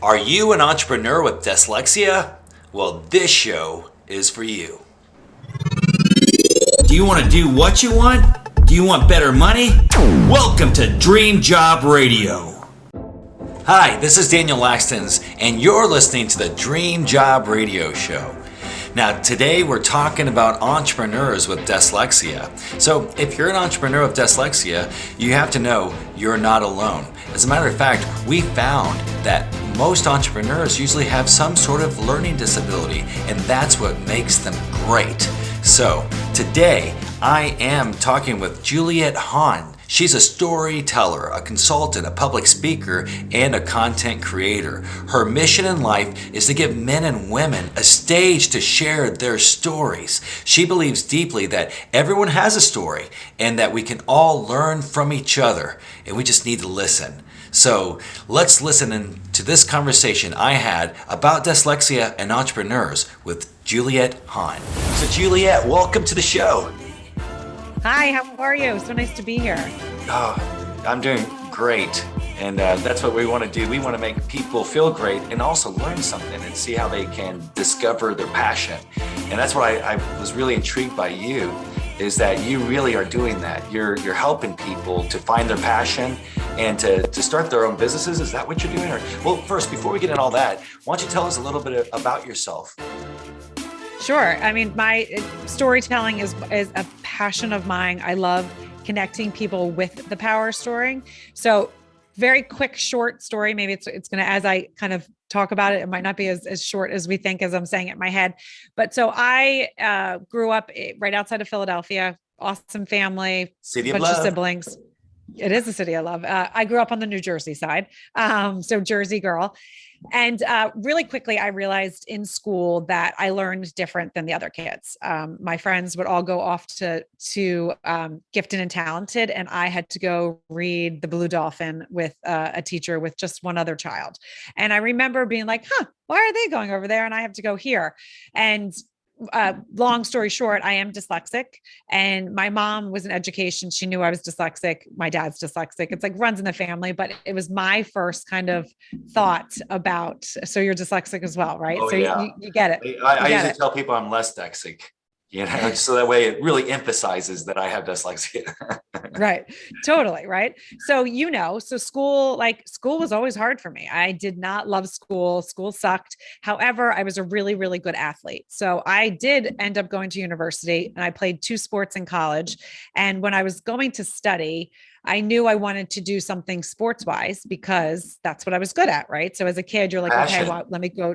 Are you an entrepreneur with dyslexia? Well, this show is for you. Do you want to do what you want? Do you want better money? Welcome to Dream Job Radio. Hi, this is Daniel Lakstins, and you're listening to the Dream Job Radio Show. Now, today we're talking about entrepreneurs with dyslexia. So, if you're an entrepreneur with dyslexia, you have to know you're not alone. As a matter of fact, we found that most entrepreneurs usually have some sort of learning disability, and that's what makes them great. So, today I am talking with Juliet Han. She's a storyteller, a consultant, a public speaker, and a content creator. Her mission in life is to give men and women a stage to share their stories. She believes deeply that everyone has a story and that we can all learn from each other, and we just need to listen. So let's listen to this conversation I had about dyslexia and entrepreneurs with Juliet Han. So Juliet, welcome to the show. Hi, how are you? So nice to be here. Oh, I'm doing great. And that's what we want to do. We want to make people feel great and also learn something and see how they can discover their passion. And that's what I was really intrigued by you, is that you really are doing that. You're helping people to find their passion and to start their own businesses. Is that what you're doing? Well, first, before we get into all that, why don't you tell us a little bit about yourself? Sure. I mean, my storytelling is a passion of mine. I love connecting people with the power of story. So very quick, short story. Maybe it's going to, as I kind of talk about it, it might not be as short as we think, as I'm saying it in my head. But so I grew up right outside of Philadelphia, awesome family, City of bunch Love. of siblings. It is the city I love. I grew up on the New Jersey side. So Jersey girl. And really quickly, I realized in school that I learned different than the other kids. My friends would all go off to gifted and talented, and I had to go read The Blue Dolphin with a teacher with just one other child. And I remember being like, why are they going over there and I have to go here? And long story short, I am dyslexic, and my mom was in education. She knew I was dyslexic. My dad's dyslexic. It's like runs in the family, but it was my first kind of thought about, so you're dyslexic as well, right? Oh, So yeah. you get it. I You get usually it. tell people I'm less dyslexic, so that way it really emphasizes that I have dyslexia. Right. Totally. Right. So, so school was always hard for me. I did not love school. School sucked. However, I was a really, really good athlete. So I did end up going to university, and I played two sports in college. And when I was going to study, I knew I wanted to do something sports wise because that's what I was good at. Right. So as a kid, you're like, okay, Passion. well, let me go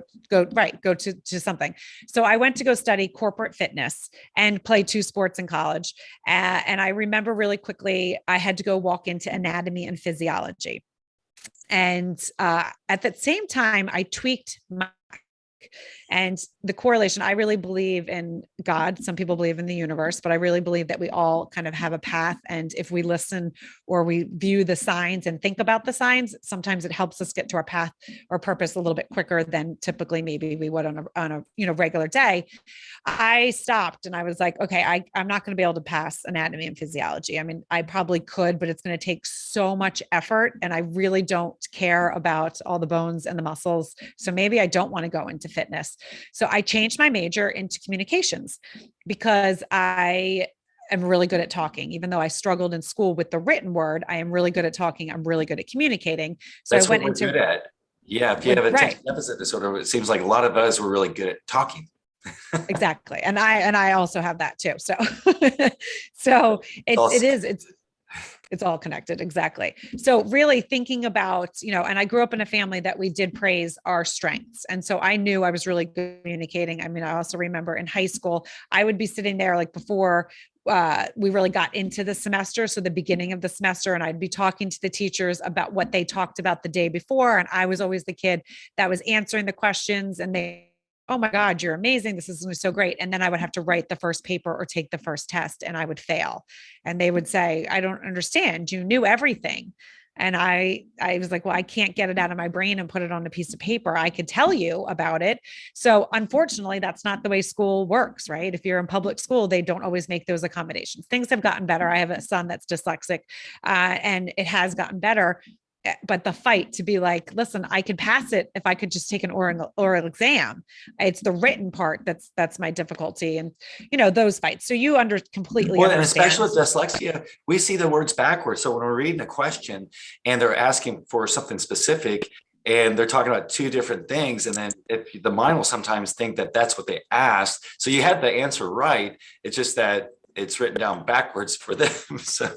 to something. So I went to go study corporate fitness and play two sports in college. And I remember really quickly, I had to go walk into anatomy and physiology. And at that same time, I tweaked my and the correlation. I really believe in God. Some people believe in the universe, but I really believe that we all kind of have a path. And if we listen or we view the signs and think about the signs, sometimes it helps us get to our path or purpose a little bit quicker than typically maybe we would on a regular day. I stopped and I was like, okay, I'm not going to be able to pass anatomy and physiology. I mean, I probably could, but it's going to take so much effort. And I really don't care about all the bones and the muscles. So maybe I don't want to go into fitness. So I changed my major into communications because I am really good at talking. Even though I struggled in school with the written word, I am really good at talking. I'm really good at communicating. So That's I went what we're into good at. Yeah, if you have right. attention deficit disorder, it seems like a lot of us were really good at talking. Exactly. And I also have that too. So, so it's all connected. Exactly. So really thinking about, and I grew up in a family that we did praise our strengths. And so I knew I was really good at communicating. I mean, I also remember in high school, I would be sitting there like before we really got into the semester. So the beginning of the semester, and I'd be talking to the teachers about what they talked about the day before. And I was always the kid that was answering the questions, and oh my God, you're amazing. This is so great. And then I would have to write the first paper or take the first test, and I would fail. And they would say, I don't understand. You knew everything. And I was like, well, I can't get it out of my brain and put it on a piece of paper. I could tell you about it. So unfortunately, that's not the way school works, right? If you're in public school, they don't always make those accommodations. Things have gotten better. I have a son that's dyslexic, and it has gotten better. but the fight to be like, listen, I could pass it if I could just take an oral exam. It's the written part that's my difficulty, and those fights. So you completely Well, and understand. especially with dyslexia, we see the words backwards. So when we're reading a question and they're asking for something specific and they're talking about two different things, and then if the mind will sometimes think that that's what they asked. So you had the answer right. It's just that it's written down backwards for them. So,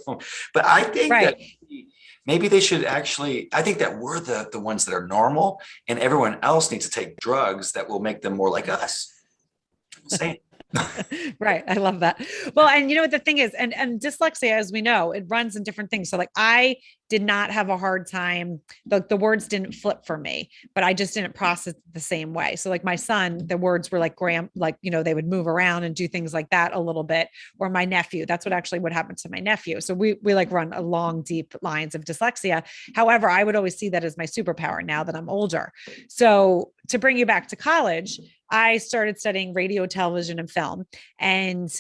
but I think that maybe they should actually, I think that we're the ones that are normal, and everyone else needs to take drugs that will make them more like us. Same. Right. I love that. Well, and what the thing is, and dyslexia, as we know, it runs in different things. So like I did not have a hard time. The words didn't flip for me, but I just didn't process it the same way. So like my son, the words were like they would move around and do things like that a little bit. Or my nephew, that's what happened to my nephew. So we like run a long, deep lines of dyslexia. However, I would always see that as my superpower now that I'm older. So to bring you back to college, I started studying radio, television, and film, and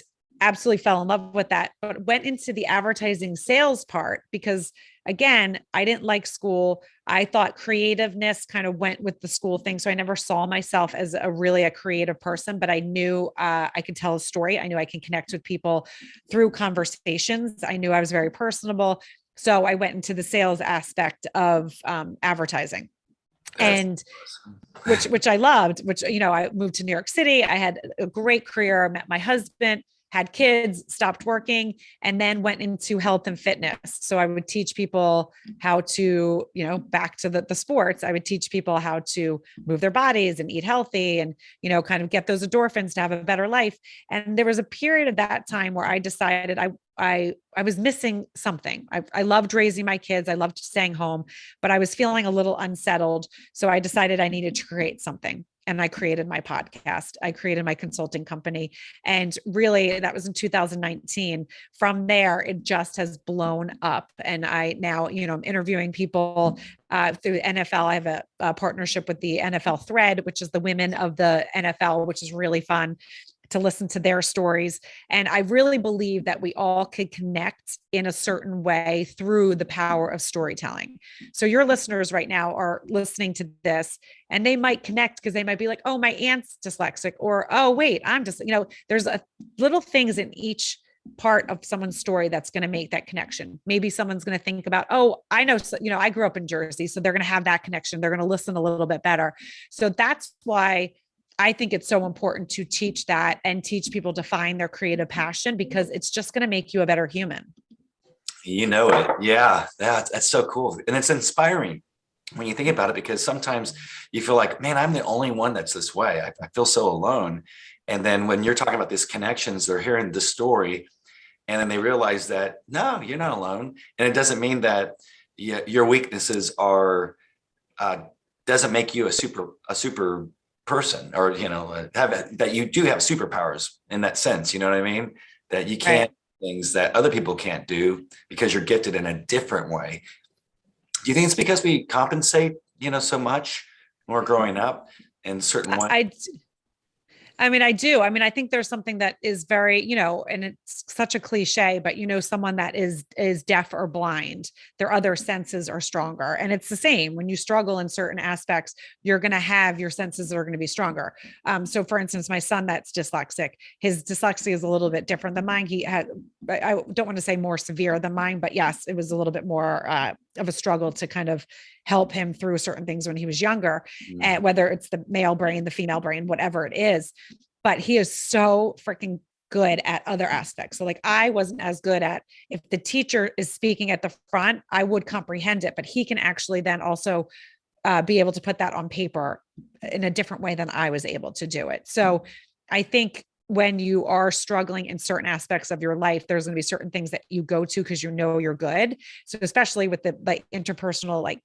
absolutely fell in love with that, but went into the advertising sales part because, again, I didn't like school. I thought creativeness kind of went with the school thing. So I never saw myself as really a creative person, but I knew I could tell a story. I knew I can connect with people through conversations. I knew I was very personable. So I went into the sales aspect of advertising. And which I loved, I moved to New York City. I had a great career. I met my husband, had kids, stopped working, and then went into health and fitness. So I would teach people how to, back to the sports, I would teach people how to move their bodies and eat healthy and, kind of get those endorphins to have a better life. And there was a period of that time where I decided I was missing something. I loved raising my kids. I loved staying home, but I was feeling a little unsettled. So I decided I needed to create something. And I created my podcast. I created my consulting company. And really, that was in 2019. From there, it just has blown up. And I now, I'm interviewing people through NFL. I have a partnership with the NFL Thread, which is the women of the NFL, which is really fun to listen to their stories. And I really believe that we all could connect in a certain way through the power of storytelling. So your listeners right now are listening to this and they might connect because they might be like, oh, my aunt's dyslexic, or, oh, wait, I'm just, there's little things in each part of someone's story that's going to make that connection. Maybe someone's going to think about, oh, I know, I grew up in Jersey, so they're going to have that connection. They're going to listen a little bit better. So that's why I think it's so important to teach that and teach people to find their creative passion, because it's just going to make you a better human. You know it. Yeah, that's so cool. And it's inspiring when you think about it, because sometimes you feel like, man, I'm the only one that's this way. I feel so alone. And then when you're talking about these connections, they're hearing the story and then they realize that, no, you're not alone. And it doesn't mean that your weaknesses are, doesn't make you a super person, or that you do have superpowers in that sense, you know what I mean, that you can't do things that other people can't do because you're gifted in a different way. Do you think it's because we compensate so much when we're growing up in certain ways? I do. I think there's something that is very, and it's such a cliche, but someone that is deaf or blind, their other senses are stronger. And it's the same when you struggle in certain aspects, you're going to have your senses that are going to be stronger. So for instance, my son that's dyslexic, his dyslexia is a little bit different than mine. He had, I don't want to say more severe than mine, but yes, it was a little bit more of a struggle to kind of help him through certain things when he was younger, and whether it's the male brain, the female brain, whatever it is. But he is so freaking good at other aspects. So like I wasn't as good at, if the teacher is speaking at the front, I would comprehend it, but he can actually then also be able to put that on paper in a different way than I was able to do it. So I think when you are struggling in certain aspects of your life, there's going to be certain things that you go to because you're good. So especially with the interpersonal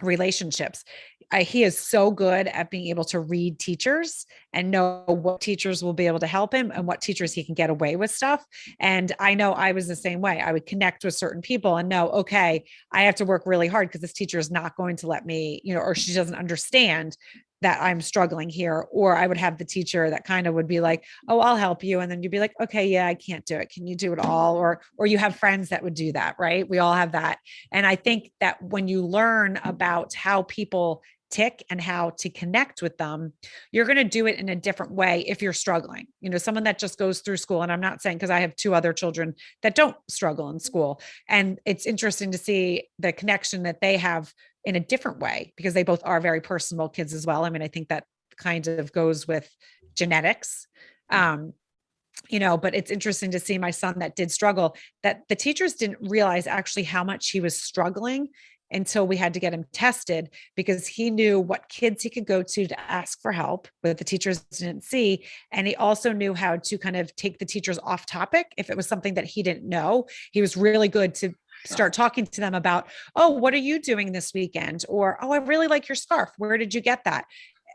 relationships, he is so good at being able to read teachers and know what teachers will be able to help him and what teachers he can get away with stuff. And I know I was the same way. I would connect with certain people and know, okay, I have to work really hard because this teacher is not going to let me, or she doesn't understand that I'm struggling here. Or I would have the teacher that kind of would be like, oh, I'll help you. And then you'd be like, okay, yeah, I can't do it. Can you do it all? Or you have friends that would do that, right? We all have that. And I think that when you learn about how people tick and how to connect with them, you're going to do it in a different way if you're struggling. Someone that just goes through school, and I'm not saying, because I have two other children that don't struggle in school. And it's interesting to see the connection that they have in a different way, because they both are very personal kids as well. I mean, I think that kind of goes with genetics. But it's interesting to see my son that did struggle, that the teachers didn't realize actually how much he was struggling until we had to get him tested, because he knew what kids he could go to ask for help, but the teachers didn't see. And he also knew how to kind of take the teachers off topic. If it was something that he didn't know, he was really good to start talking to them about, oh, what are you doing this weekend? Or, oh, I really like your scarf. Where did you get that?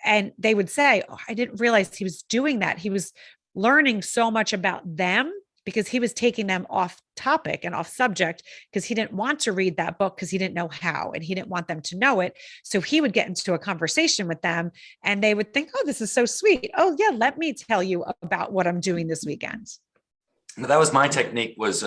And they would say, oh, I didn't realize he was doing that. He was learning so much about them because he was taking them off topic and off subject, because he didn't want to read that book because he didn't know how, and he didn't want them to know it. So he would get into a conversation with them and they would think, oh, this is so sweet. Oh yeah, let me tell you about what I'm doing this weekend. That was my technique, was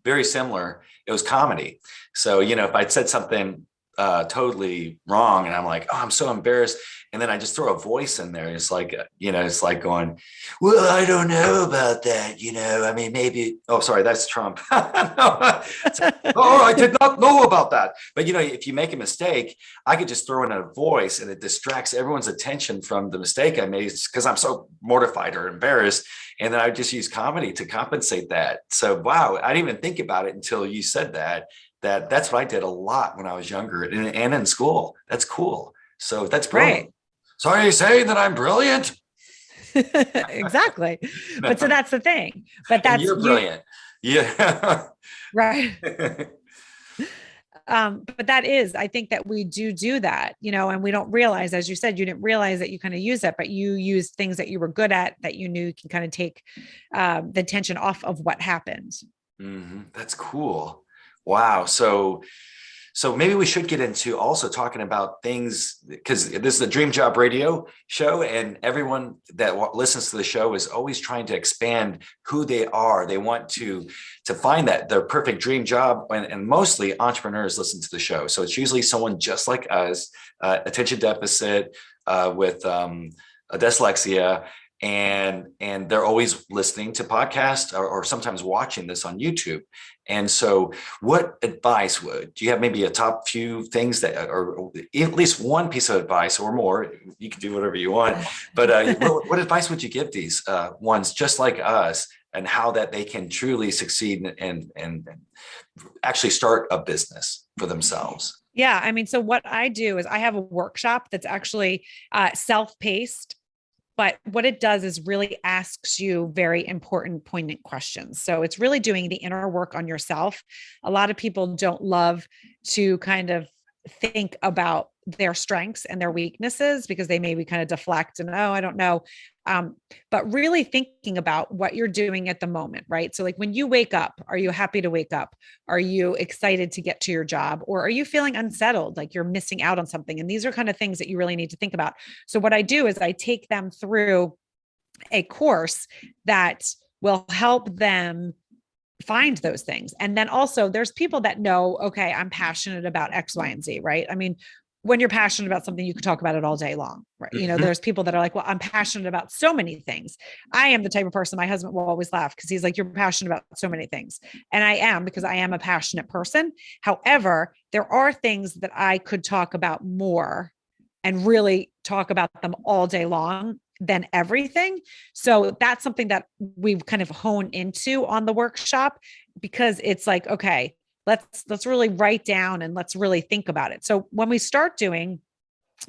very similar. It was comedy. So, if I'd said something totally wrong and I'm like, oh, I'm so embarrassed. And then I just throw a voice in there. It's like, it's like going, well, I don't know about that. I mean, maybe, oh, sorry, that's Trump. Oh, I did not know about that. But, if you make a mistake, I could just throw in a voice and it distracts everyone's attention from the mistake I made, because I'm so mortified or embarrassed. And then I just use comedy to compensate that. So, wow, I didn't even think about it until you said that. That's what I did a lot when I was younger and in school. That's cool. So that's brilliant. Right. So are you saying that I'm brilliant? Exactly. But so that's the thing. But that's, you're brilliant. Yeah. Right. But that is, I think that we do that, and we don't realize, as you said, you didn't realize that you kind of use it, but you use things that you were good at, that you knew you can kind of take the tension off of what happened. Mm-hmm. That's cool. Wow. So maybe we should get into also talking about things, because this is a Dream Job Radio show, and everyone that listens to the show is always trying to expand who they are. They want to find their perfect dream job, and mostly entrepreneurs listen to the show. So it's usually someone just like us, attention deficit, with a dyslexia, and they're always listening to podcasts or sometimes watching this on YouTube. And so what advice do you have? Maybe a top few things or at least one piece of advice or more, you can do whatever you want, but what advice would you give these ones just like us, and how that they can truly succeed and actually start a business for themselves? Yeah. I mean, so what I do is I have a workshop that's actually self-paced. But what it does is really asks you very important, poignant questions. So it's really doing the inner work on yourself. A lot of people don't love to kind of think about their strengths and their weaknesses, because they maybe kind of deflect and, oh, I don't know. But really thinking about what you're doing at the moment, right? So like when you wake up, are you happy to wake up? Are you excited to get to your job? Or are you feeling unsettled, like you're missing out on something? And these are kind of things that you really need to think about. So what I do is I take them through a course that will help them find those things. And then also there's people that know, okay, I'm passionate about X, Y, and Z, right? I mean, when you're passionate about something, you can talk about it all day long, right? Mm-hmm. There's people that are like, well, I'm passionate about so many things. I am the type of person, my husband will always laugh because he's like, you're passionate about so many things. And I am, because I am a passionate person. However, there are things that I could talk about more and really talk about them all day long than everything. So that's something that we've kind of honed into on the workshop, because it's like, okay, let's really write down and let's really think about it. So when we start doing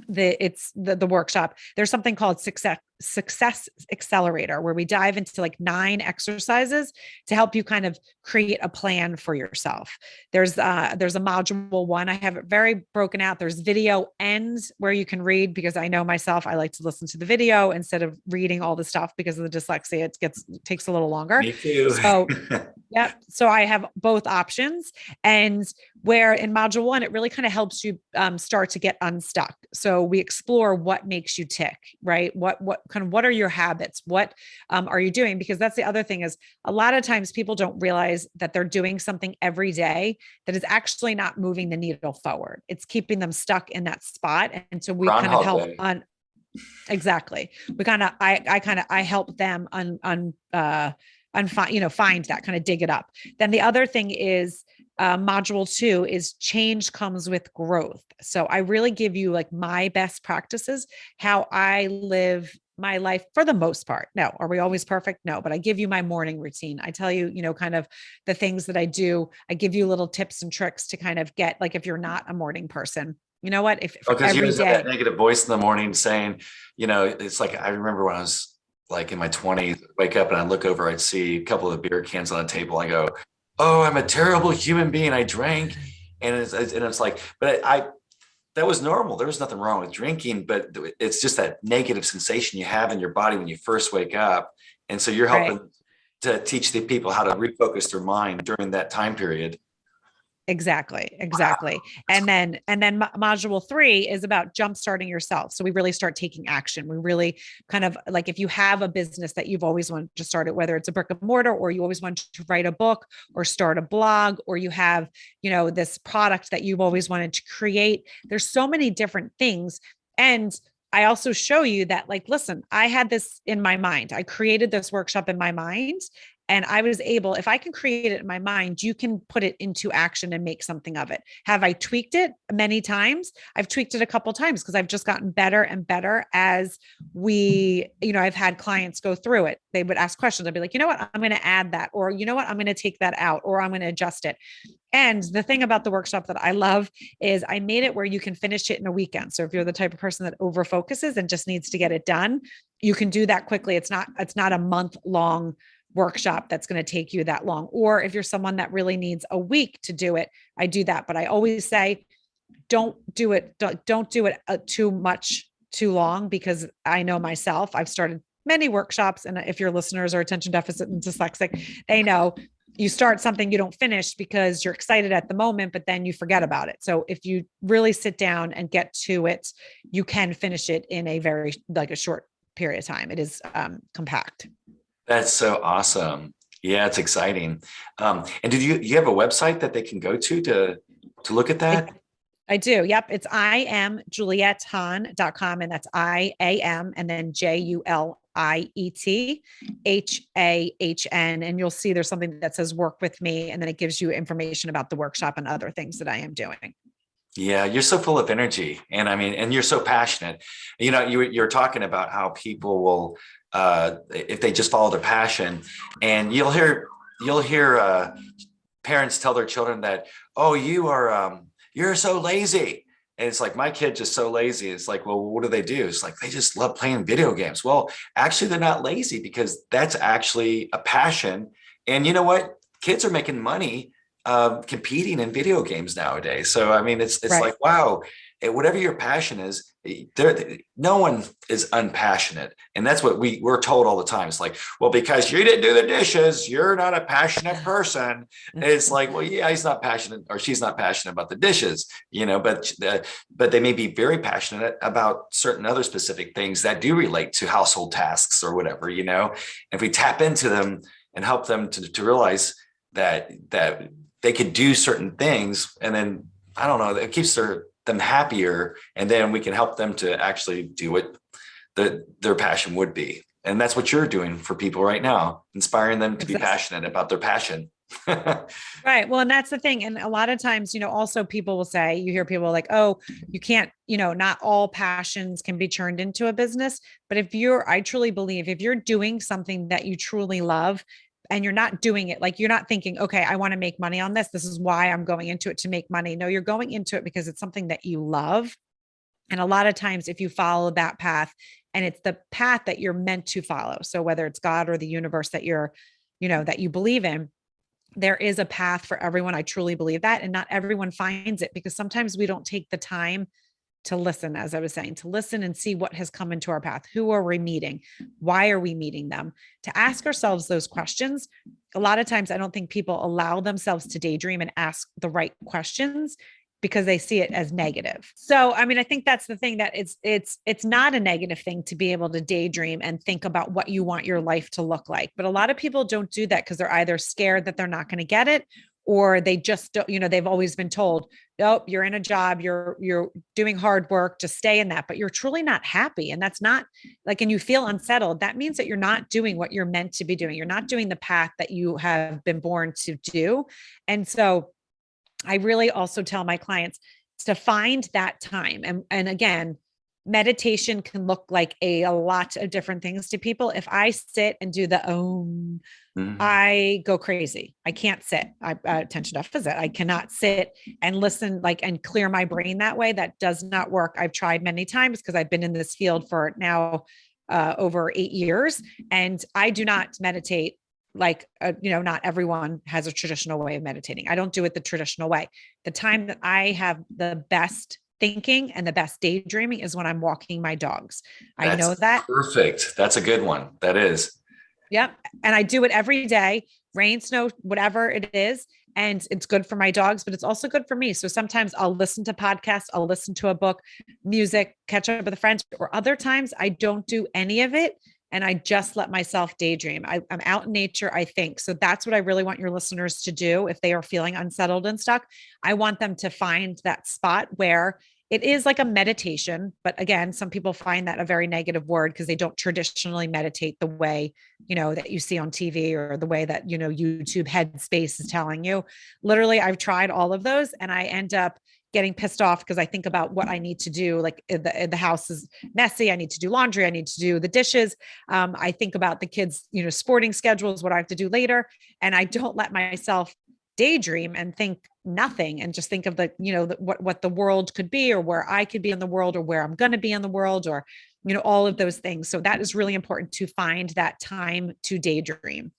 the workshop, there's something called Success Accelerator, where we dive into like 9 exercises to help you kind of create a plan for yourself. There's a module 1. I have it very broken out. There's video ends where you can read, because I know myself, I like to listen to the video instead of reading all the stuff because of the dyslexia. It takes a little longer. Me too. So yeah. So I have both options. And where in module 1, it really kind of helps you start to get unstuck. So we explore what makes you tick, right? What are your habits? What are you doing? Because that's the other thing is a lot of times people don't realize that they're doing something every day that is actually not moving the needle forward. It's keeping them stuck in that spot. And so we kind of help on, exactly. We kind of, I help them find that, kind of dig it up. Then the other thing is module 2 is change comes with growth. So I really give you like my best practices, how I live my life for the most part. No, are we always perfect? No, but I give you my morning routine. I tell you, kind of the things that I do. I give you little tips and tricks to kind of get, like, if you're not a morning person, you know what, if because you have that negative voice in the morning saying, it's like, I remember when I was like in my 20s, wake up and I look over, I'd see a couple of beer cans on the table. I go, oh, I'm a terrible human being. I drank. And it's like, but that was normal. There was nothing wrong with drinking, but it's just that negative sensation you have in your body when you first wake up. And so you're helping to teach the people how to refocus their mind during that time period. Exactly. Wow. And then module 3 is about jumpstarting yourself. So we really start taking action. We really kind of like, if you have a business that you've always wanted to start it, whether it's a brick and mortar, or you always want to write a book or start a blog, or you have, this product that you've always wanted to create. There's so many different things. And I also show you that, like, listen, I had this in my mind. I created this workshop in my mind. And I was able, if I can create it in my mind, you can put it into action and make something of it. Have I tweaked it many times? I've tweaked it a couple of times because I've just gotten better and better as I've had clients go through it. They would ask questions. I'd be like, you know what, I'm going to add that, or you know what, I'm going to take that out, or I'm going to adjust it. And the thing about the workshop that I love is I made it where you can finish it in a weekend. So if you're the type of person that over focuses and just needs to get it done, you can do that quickly. It's not a month long workshop that's going to take you that long. Or if you're someone that really needs a week to do it, I do that. But I always say, don't do it too much, too long, because I know myself, I've started many workshops. And if your listeners are attention deficit and dyslexic, they know you start something, you don't finish because you're excited at the moment, but then you forget about it. So if you really sit down and get to it, you can finish it in a very, like, a short period of time. It is compact. That's so awesome. Yeah, it's exciting. And did you have a website that they can go to look at that? I do. Yep. It's IamJulietHahn.com, and that's IAM and then JULIETHAHN. And you'll see there's something that says work with me. And then it gives you information about the workshop and other things that I am doing. Yeah, you're so full of energy. And and you're so passionate. You're talking about how people will, if they just follow their passion, and you'll hear parents tell their children that, oh, you're so lazy. And it's like, my kid's just so lazy. It's like, well, what do they do? It's like, they just love playing video games. Well, actually, they're not lazy, because that's actually a passion. And you know what? Kids are making money competing in video games nowadays. So, it's right. Like, wow, whatever your passion is, no one is unpassionate. And that's what we're told all the time. It's like, well, because you didn't do the dishes, you're not a passionate person. And it's like, well, yeah, he's not passionate, or she's not passionate about the dishes, but they may be very passionate about certain other specific things that do relate to household tasks or whatever, if we tap into them and help them to realize that they could do certain things, and then, I don't know, it keeps them happier, and then we can help them to actually do what their passion would be. And that's what you're doing for people right now, inspiring them to be passionate about their passion. Right. Well, and that's the thing. And a lot of times, also people will say, you hear people like, oh, you can't, not all passions can be turned into a business. But I truly believe if you're doing something that you truly love, and you're not doing it, like, you're not thinking, okay, I want to make money on this. This is why I'm going into it, to make money. No, you're going into it because it's something that you love. And a lot of times, if you follow that path, and it's the path that you're meant to follow, so whether it's God or the universe that that you believe in, there is a path for everyone. I truly believe that. And not everyone finds it, because sometimes we don't take the time to listen, as I was saying, to listen and see what has come into our path. Who are we meeting? Why are we meeting them? To ask ourselves those questions. A lot of times I don't think people allow themselves to daydream and ask the right questions because they see it as negative. So, I mean, I think that's the thing, that it's not a negative thing to be able to daydream and think about what you want your life to look like. But a lot of people don't do that because they're either scared that they're not going to get it, or they just don't, they've always been told, nope, you're in a job, you're doing hard work, just stay in that, but you're truly not happy. And that's not like, and you feel unsettled. That means that you're not doing what you're meant to be doing. You're not doing the path that you have been born to do. And so I really also tell my clients to find that time. And again, meditation can look like a lot of different things to people. If I sit and do the I go crazy. I can't sit. I attention deficit. I cannot sit and listen and clear my brain that way. That does not work. I've tried many times because I've been in this field for now over 8 years, and I do not meditate not everyone has a traditional way of meditating. I don't do it the traditional way. The time that I have the best thinking and the best daydreaming is when I'm walking my dogs. I know that. Perfect. That's a good one. That is. Yep. And I do it every day, rain, snow, whatever it is. And it's good for my dogs, but it's also good for me. So sometimes I'll listen to podcasts, I'll listen to a book, music, catch up with friends, or other times I don't do any of it. And I just let myself daydream. I'm out in nature, I think. So that's what I really want your listeners to do. If they are feeling unsettled and stuck, I want them to find that spot where it is like a meditation. But again, some people find that a very negative word because they don't traditionally meditate the way, that you see on TV, or the way that, YouTube Headspace is telling you. Literally, I've tried all of those and I end up getting pissed off because I think about what I need to do. Like the house is messy. I need to do laundry. I need to do the dishes. I think about the kids, sporting schedules, what I have to do later. And I don't let myself daydream and think nothing and just think of what the world could be, or where I could be in the world, or where I'm going to be in the world, or, all of those things. So that is really important, to find that time to daydream.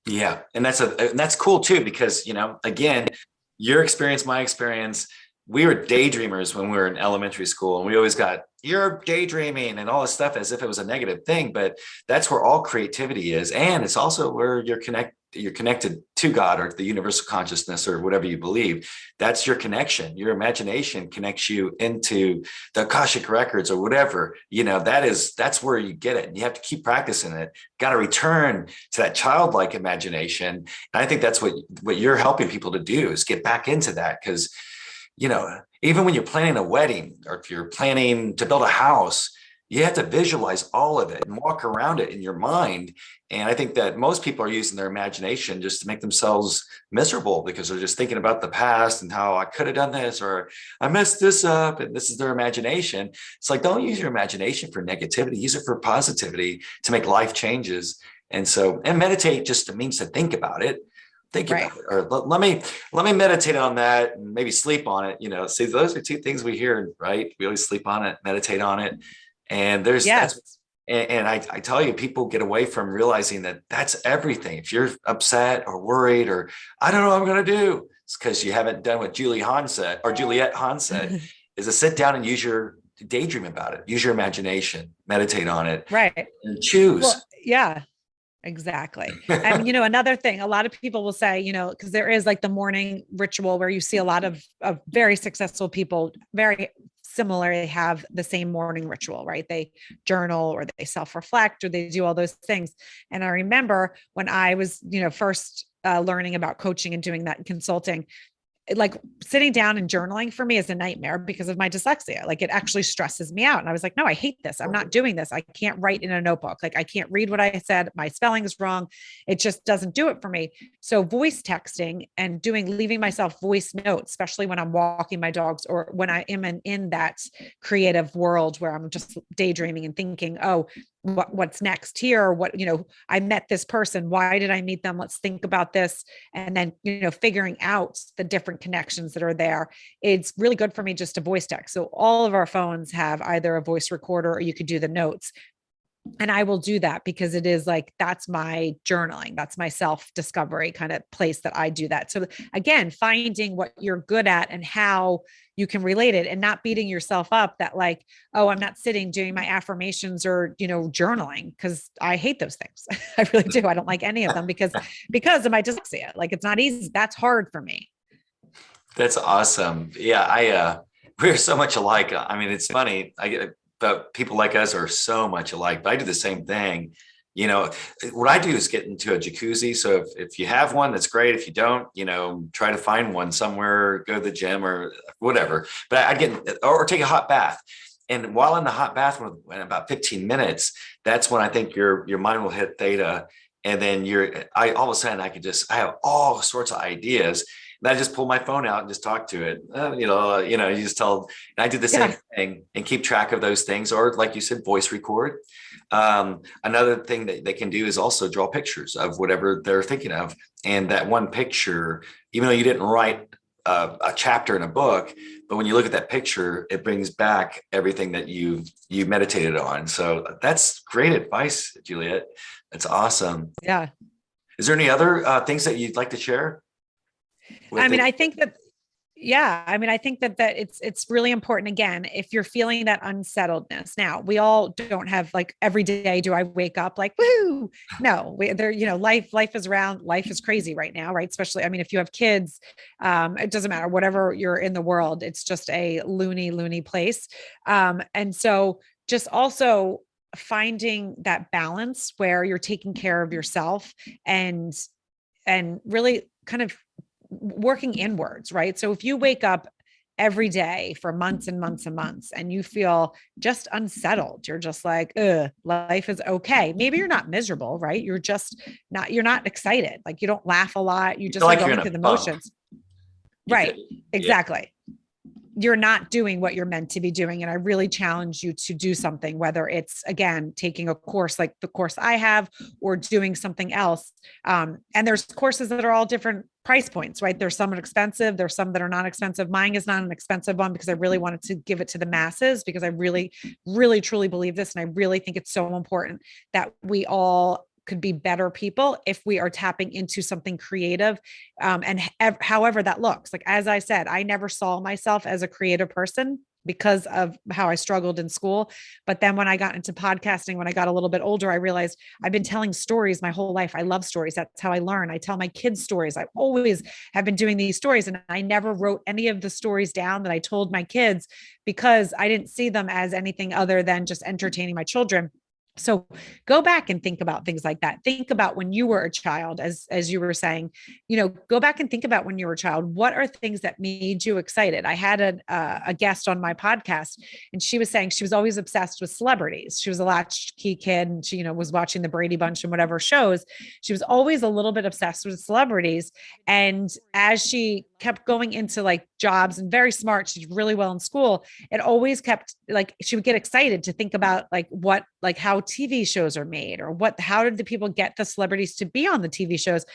Yeah. And that's cool too, because, again, your experience, my experience, we were daydreamers when we were in elementary school, and we always got, you're daydreaming and all this stuff as if it was a negative thing, but that's where all creativity is. And it's also where you're connected to God or the universal consciousness or whatever you believe. That's your connection. Your imagination connects you into the Akashic records or whatever, that's where you get it. And you have to keep practicing it. Got to return to that childlike imagination. And I think that's what you're helping people to do, is get back into that. Because even when you're planning a wedding, or if you're planning to build a house, you have to visualize all of it and walk around it in your mind. And I think that most people are using their imagination just to make themselves miserable, because they're just thinking about the past and how I could have done this, or I messed this up, and this is their imagination. It's like, don't use your imagination for negativity. Use it for positivity, to make life changes. And meditate just means to think about it. Think about it, or let me meditate on that and maybe sleep on it. See, those are two things we hear, right? We always sleep on it, meditate on it. And I tell you, people get away from realizing that that's everything. If you're upset or worried, or I don't know what I'm going to do, it's because you haven't done what Juliet Han said, is to sit down and use your daydream about it. Use your imagination, meditate on it, right, and choose. Well, yeah. Exactly. And, another thing, a lot of people will say, because there is like the morning ritual where you see a lot of very successful people very similarly have the same morning ritual, right? They journal, or they self-reflect, or they do all those things. And I remember when I was, first learning about coaching and doing that in consulting, like sitting down and journaling for me is a nightmare because of my dyslexia. Like, it actually stresses me out. And I was like, no, I hate this. I'm not doing this. I can't write in a notebook. Like, I can't read what I said. My spelling is wrong. It just doesn't do it for me. So voice texting and leaving myself voice notes, especially when I'm walking my dogs, or when I am in that creative world where I'm just daydreaming and thinking, oh, what's next here? I met this person. Why did I meet them? Let's think about this. And then, figuring out the different connections that are there. It's really good for me just to voice text. So all of our phones have either a voice recorder, or you could do the notes. And I will do that because it is like, that's my journaling. That's my self-discovery kind of place that I do that. So again, finding what you're good at and how you can relate it, and not beating yourself up that like, oh, I'm not sitting doing my affirmations or, journaling, because I hate those things. I really do. I don't like any of them because of my dyslexia. Like, it's not easy. That's hard for me. That's awesome. Yeah, we're so much alike. I mean, it's funny. But people like us are so much alike. But I do the same thing. What I do is get into a jacuzzi. So if you have one, that's great. If you don't, try to find one somewhere, go to the gym or whatever. But I get, or take a hot bath. And while in the hot bath, in about 15 minutes, that's when I think your mind will hit theta. And then all of a sudden I have all sorts of ideas. And I just pull my phone out and just talk to it. You just tell, and I do the same thing and keep track of those things. Or like you said, voice record. Another thing that they can do is also draw pictures of whatever they're thinking of. And that one picture, even though you didn't write a chapter in a book, but when you look at that picture, it brings back everything that you meditated on. So that's great advice, Juliet. That's awesome. Yeah. Is there any other things that you'd like to share? I think that it's really important. Again, if you're feeling that unsettledness, now we all don't have like every day. Do I wake up like, woo? No, life is around, life is crazy right now. Right. Especially, if you have kids, it doesn't matter, whatever you're in the world, it's just a loony place. And so just also finding that balance where you're taking care of yourself and really kind of working inwards, right? So if you wake up every day for months and months and months and you feel just unsettled, you're just like, life is okay. Maybe you're not miserable, right? You're not excited. Like, you don't laugh a lot. You just are going through the motions. Right. Exactly. You're not doing what you're meant to be doing. And I really challenge you to do something, whether it's, again, taking a course like the course I have or doing something else. And there's courses that are all different price points, right? There's some expensive. There's some that are not expensive. Mine is not an expensive one because I really wanted to give it to the masses, because I really, really, truly believe this. And I really think it's so important that we all could be better people if we are tapping into something creative. However that looks. Like, as I said, I never saw myself as a creative person because of how I struggled in school. But then when I got into podcasting, when I got a little bit older, I realized I've been telling stories my whole life. I love stories. That's how I learn. I tell my kids stories. I always have been doing these stories. And I never wrote any of the stories down that I told my kids because I didn't see them as anything other than just entertaining my children. So go back and think about things like that. Think about when you were a child, as you were saying, go back and think about when you were a child. What are things that made you excited? I had a guest on my podcast, and she was saying she was always obsessed with celebrities. She was a latchkey kid, and she, was watching the Brady Bunch and whatever shows. She was always a little bit obsessed with celebrities. And as she kept going into like jobs, and very smart, she's really well in school, it always kept like, she would get excited to think about how TV shows are made, or how did the people get the celebrities to be on the TV shows?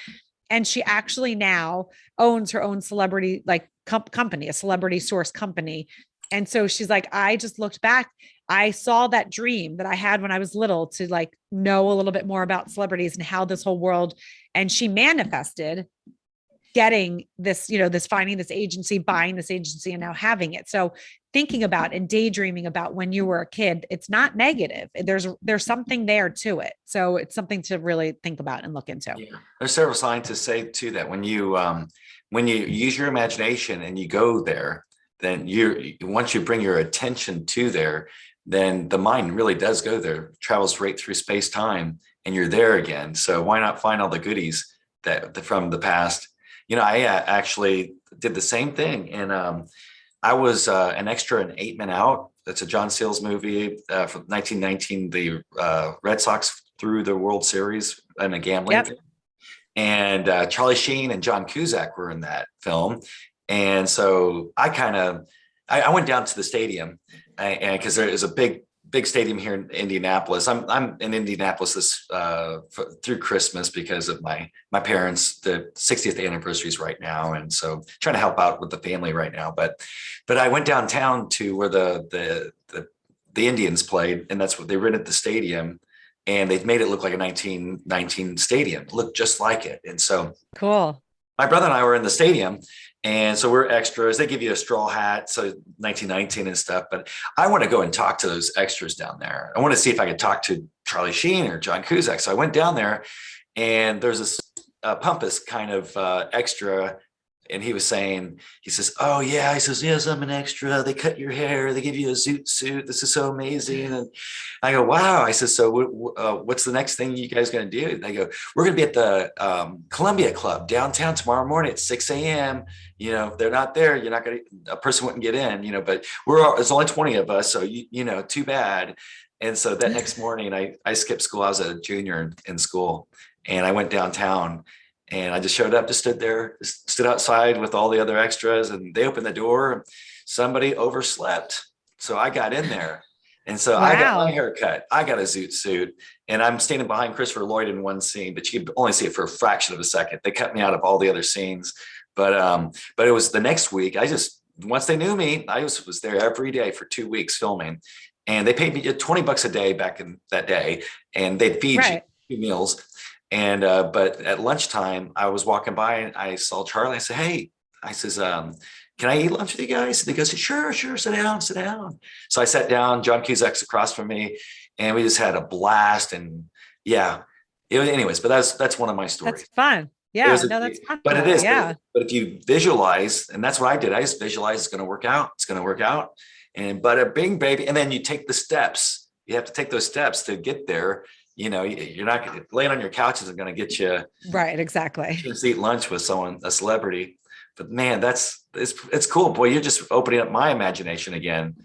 And she actually now owns her own celebrity, company, a celebrity source company. And so she's like, I just looked back. I saw that dream that I had when I was little to know a little bit more about celebrities and how this whole world, and she manifested getting this, finding this agency, buying this agency, and now having it. So thinking about and daydreaming about when you were a kid, it's not negative. There's something there to it. So it's something to really think about and look into. Yeah. There's several scientists say too that when you use your imagination and you go there, then once you bring your attention to there, then the mind really does go there, travels right through space time, and you're there again. So why not find all the goodies from the past? I actually did the same thing. And I was an extra in 8 Men Out. That's a John Seals movie from 1919. The Red Sox threw the World Series in a gambling thing. And Charlie Sheen and John Cusack were in that film. And so I went down to the stadium, and because there is a big stadium here in Indianapolis. I'm in Indianapolis through Christmas because of my parents. The 60th anniversary is right now, and so trying to help out with the family right now. But I went downtown to where the Indians played, and that's what they rented the stadium. and they've made it look like a 1919 stadium. It looked just like it. And so Cool. my brother and I were in the stadium, and so we're extras. They give you a straw hat, so 1919 and stuff. But I want to go and talk to those extras down there. I want to see if I could talk to Charlie Sheen or John Cusack. So I went down there, and there's this pompous kind of extra. And he says, oh yeah, he says, yes, I'm an extra. They cut your hair. They give you a zoot suit. This is so amazing. And I go, wow. I said, so what's the next thing you guys going to do? And they go, we're going to be at the Columbia Club downtown tomorrow morning at 6 a.m. If they're not there, you're not going to, a person wouldn't get in, but there's only 20 of us. So, too bad. And so that next morning I skipped school. I was a junior in school, and I went downtown. And I just showed up, just stood outside with all the other extras, and they opened the door. Somebody overslept. So I got in there. And so I got my hair cut. I got a zoot suit, and I'm standing behind Christopher Lloyd in one scene, but you could only see it for a fraction of a second. They cut me out of all the other scenes. But it was the next week. Once they knew me, I was there every day for 2 weeks filming, and they paid me $20 a day back in that day, and they'd feed you 2 meals. And but at lunchtime, I was walking by and I saw Charlie. I said, hey, I says, can I eat lunch with you guys? And he goes, sure, sit down. So I sat down. John Cusack's across from me, and we just had a blast. And yeah, anyways, but that's one of my stories. That's fun. Yeah, that's fun. But it is. Yeah. But if you visualize, and that's what I did, I just visualized it's going to work out. It's going to work out. And bada bing, baby. And then you take the steps. You have to take those steps to get there. You're not going to lay on your couch isn't going to get you right. Exactly. Just eat lunch with a celebrity. But man, it's cool. Boy, you're just opening up my imagination again.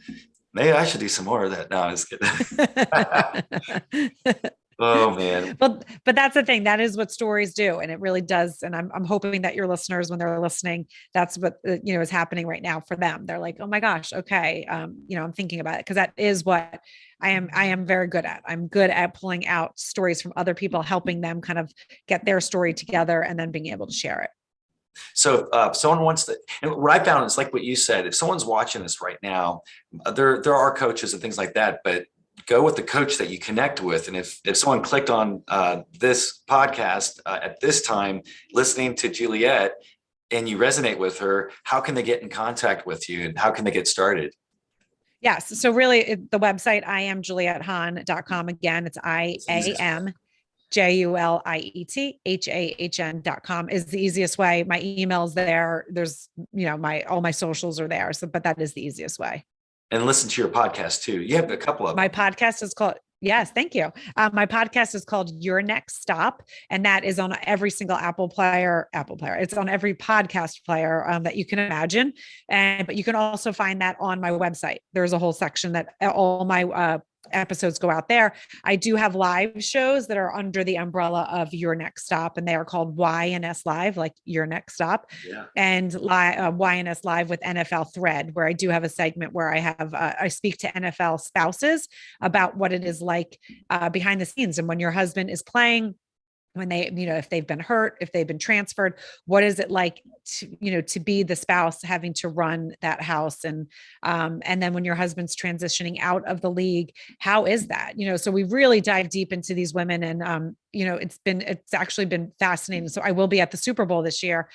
Maybe I should do some more of that. No, I'm just kidding. Oh man. But that's the thing. That is what stories do. And it really does. And I'm hoping that your listeners, when they're listening, that's what, is happening right now for them. They're like, oh my gosh. Okay. I'm thinking about it, because that is what I am very good at. I'm good at pulling out stories from other people, helping them kind of get their story together and then being able to share it. So if someone wants to, and what I found is like what you said, if someone's watching this right now, there are coaches and things like that, but go with the coach that you connect with. And if someone clicked on this podcast at this time, listening to Juliet, and you resonate with her, how can they get in contact with you, and how can they get started? Yes. So really the website, IamJulietHahn.com. Again, it's IamJuliethHahn.com is the easiest way. My email's there. There's, all my socials are there. So, but that is the easiest way. And listen to your podcast too. You have a couple of them. My podcast is called, yes, thank you. My podcast is called Your Next Stop, and that is on every single Apple player. It's on every podcast player that you can imagine. But you can also find that on my website. There's a whole section that all my episodes go out there. I do have live shows that are under the umbrella of Your Next Stop, and they are called YNS Live, like Your Next Stop, and YNS Live with NFL Thread, where I do have a segment where I speak to NFL spouses about what it is like behind the scenes, and when your husband is playing, when they, if they've been hurt, if they've been transferred, what is it like to be the spouse having to run that house? And then when your husband's transitioning out of the league, how is that? So we really dive deep into these women, and it's actually been fascinating. So I will be at the Super Bowl this year,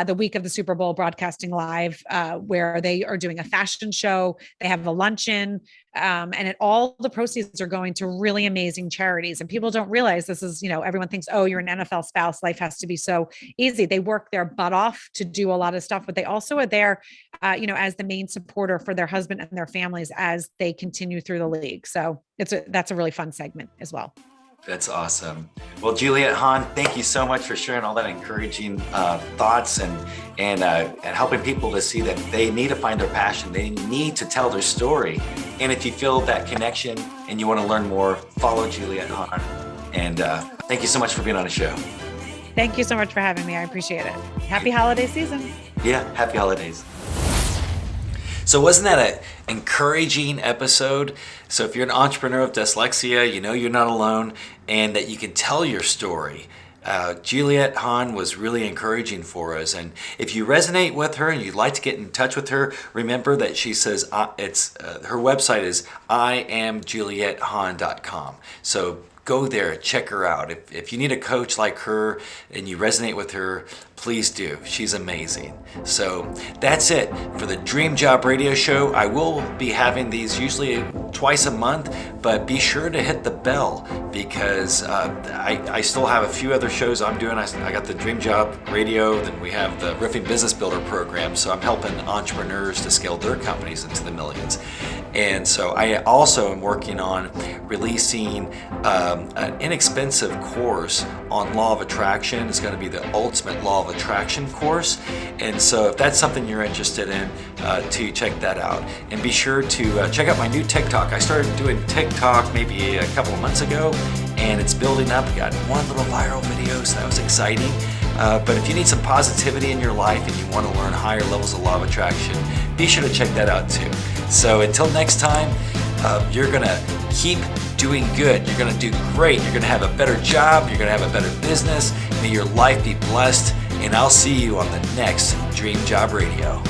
the week of the Super Bowl, broadcasting live, where they are doing a fashion show. They have a luncheon, and all the proceeds are going to really amazing charities. And people don't realize this is, everyone thinks, oh, you're an NFL spouse, life has to be so easy. They work their butt off to do a lot of stuff, but they also are there, as the main supporter for their husband and their families as they continue through the league. So that's a really fun segment as well. That's awesome. Well, Juliet Hahn, thank you so much for sharing all that encouraging thoughts and helping people to see that they need to find their passion. They need to tell their story. And if you feel that connection and you want to learn more, follow Juliet Hahn. And thank you so much for being on the show. Thank you so much for having me. I appreciate it. Happy holiday season. Yeah, happy holidays. So wasn't that an encouraging episode? So if you're an entrepreneur with dyslexia, you're not alone, and that you can tell your story. Juliet Hahn was really encouraging for us. And if you resonate with her and you'd like to get in touch with her, remember that she says her website is IamJulietHahn.com. So go there, check her out. If you need a coach like her and you resonate with her, please do. She's amazing. So that's it for the Dream Job Radio Show. I will be having these usually twice a month, but be sure to hit the bell because I still have a few other shows I'm doing. I got the Dream Job Radio, then we have the Riffing Business Builder program. So I'm helping entrepreneurs to scale their companies into the millions. And so I also am working on releasing an inexpensive course on law of attraction. It's going to be the ultimate law of attraction course. And so if that's something you're interested in, to check that out. And be sure to check out my new TikTok. I started doing TikTok maybe a couple of months ago, and it's building up. We got one little viral video, so that was exciting. But if you need some positivity in your life and you want to learn higher levels of law of attraction, be sure to check that out too. So until next time, you're going to keep doing good. You're going to do great. You're going to have a better job. You're going to have a better business. May your life be blessed. And I'll see you on the next Dream Job Radio.